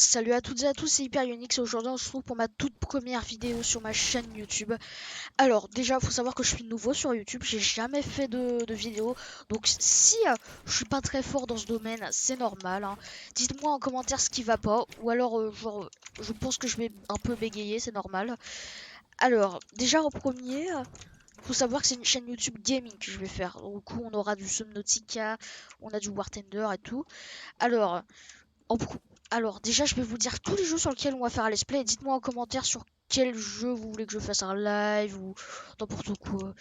Salut à toutes et à tous, c'est Hyper Unix et aujourd'hui on se retrouve pour ma toute première vidéo sur ma chaîne YouTube. Alors déjà, faut savoir que je suis nouveau sur YouTube, j'ai jamais fait de vidéo, donc si je suis pas très fort dans ce domaine, c'est normal, hein. Dites-moi en commentaire ce qui va pas, ou alors je pense que je vais un peu bégayer, c'est normal. Alors déjà en premier, faut savoir que c'est une chaîne YouTube gaming que je vais faire. Du coup on aura du Subnautica, on a du War Thunder et tout. Alors en pro- Alors, déjà, je vais vous dire tous les jeux sur lesquels on va faire un let's play. Dites-moi en commentaire sur quel jeu vous voulez que je fasse un live ou n'importe quoi.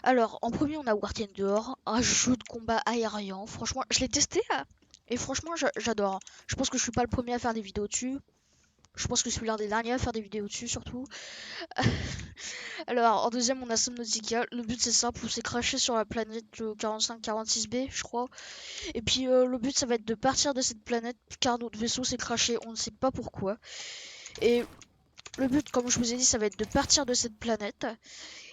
Alors, en premier, on a War Thunder, un jeu de combat aérien. Franchement, je l'ai testé et franchement, j'adore. Je pense que je suis pas le premier à faire des vidéos dessus. Je pense que je suis l'un des derniers à faire des vidéos dessus, surtout. Alors, en deuxième, on a Subnautica. Le but, c'est simple, c'est cracher sur la planète 45-46B, je crois. Et puis le but ça va être de partir de cette planète car notre vaisseau s'est crashé, on ne sait pas pourquoi. Et le but, comme je vous ai dit, ça va être de partir de cette planète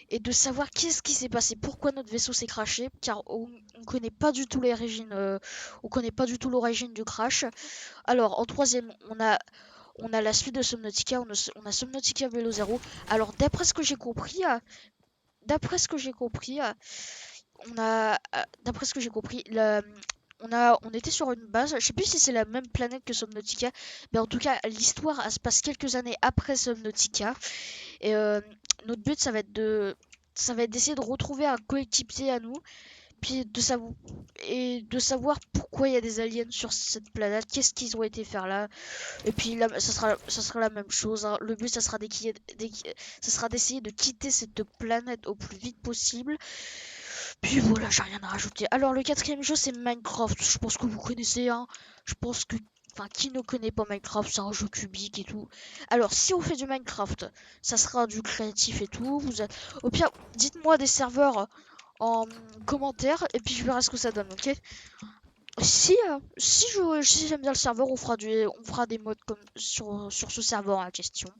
et de savoir qu'est-ce qui s'est passé, pourquoi notre vaisseau s'est crashé, car on connaît pas du tout l'origine, on connaît pas du tout l'origine du crash. Alors en troisième, on a la suite de Subnautica, on a Subnautica Velo Zero. Alors d'après ce que j'ai compris, on était sur une base, je sais plus si c'est la même planète que Subnautica, mais en tout cas, l'histoire elle se passe quelques années après Subnautica. Et notre but, ça va être d'essayer de retrouver un coéquipier à nous, puis de savoir pourquoi il y a des aliens sur cette planète, qu'est-ce qu'ils ont été faire là. Et puis là, ça sera la même chose, hein. Le but, ça sera d'essayer de quitter cette planète au plus vite possible. Puis voilà, j'ai rien à rajouter. Alors le quatrième jeu c'est Minecraft. Je pense que vous connaissez, hein. Je pense que, enfin, qui ne connaît pas Minecraft, c'est un jeu cubique et tout. Alors si on fait du Minecraft, ça sera du créatif et tout. Au pire, dites-moi des serveurs en commentaire et puis je verrai ce que ça donne, ok? Si j'aime bien le serveur, on fera des modes comme sur ce serveur en question.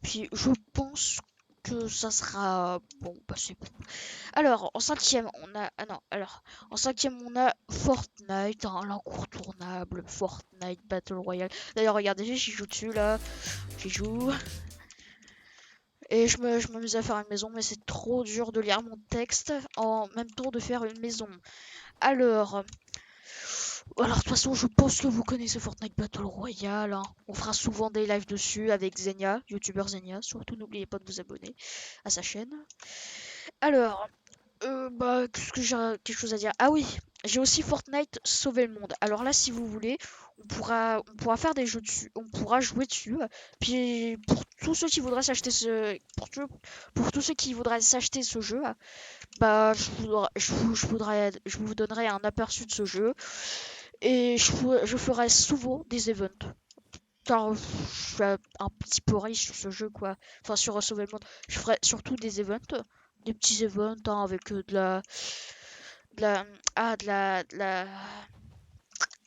Puis je pense que ça sera bon, bah c'est bon. Alors, en cinquième, on a. Ah non, alors. En cinquième, on a Fortnite, hein, l'incontournable Fortnite Battle Royale. D'ailleurs, regardez, j'y joue dessus là. J'y joue. Et je m'amuse à faire une maison, mais c'est trop dur de lire mon texte en même temps de faire une maison. Alors. Alors, de toute façon, je pense que vous connaissez Fortnite Battle Royale, hein. On fera souvent des lives dessus avec Zenia, youtubeur Zenia. Surtout, n'oubliez pas de vous abonner à sa chaîne. Alors, bah, qu'est-ce que j'ai quelque chose à dire? Ah oui, j'ai aussi Fortnite Sauver le monde. Alors là, si vous voulez, on pourra faire des jeux dessus, on pourra jouer dessus. Puis pour tous ceux qui voudraient s'acheter pour tous ceux qui voudraient s'acheter ce jeu, bah, je vous donnerai un aperçu de ce jeu et je ferai souvent des events. Car je suis un petit peu riche sur ce jeu, quoi. Enfin, sur Sauver le monde. Je ferai surtout des petits events, hein, avec de la, de la,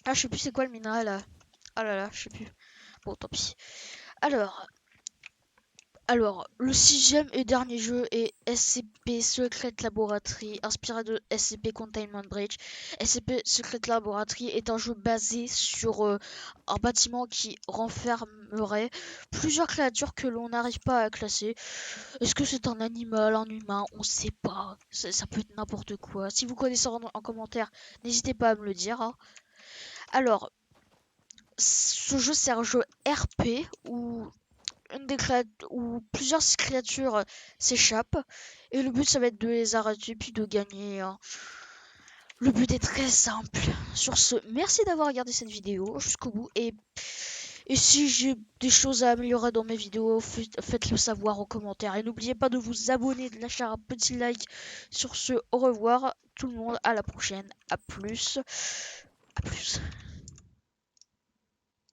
je sais plus c'est quoi le minéral là. Ah là là, je sais plus. Bon, tant pis. Alors, alors, le sixième et dernier jeu est SCP Secret Laboratory, inspiré de SCP Containment Breach. SCP Secret Laboratory est un jeu basé sur un bâtiment qui renfermerait plusieurs créatures que l'on n'arrive pas à classer. Est-ce que c'est un animal, un humain? On sait pas. Ça peut être n'importe quoi. Si vous connaissez en commentaire, n'hésitez pas à me le dire, hein. Alors, ce jeu c'est un jeu RP où plusieurs créatures s'échappent et le but ça va être de les arrêter puis de gagner, hein. Le but est très simple. Sur ce, merci d'avoir regardé cette vidéo jusqu'au bout et si j'ai des choses à améliorer dans mes vidéos, faites-le savoir en commentaire et n'oubliez pas de vous abonner, de lâcher un petit like. Sur ce, au revoir tout le monde, à la prochaine, à plus. À plus.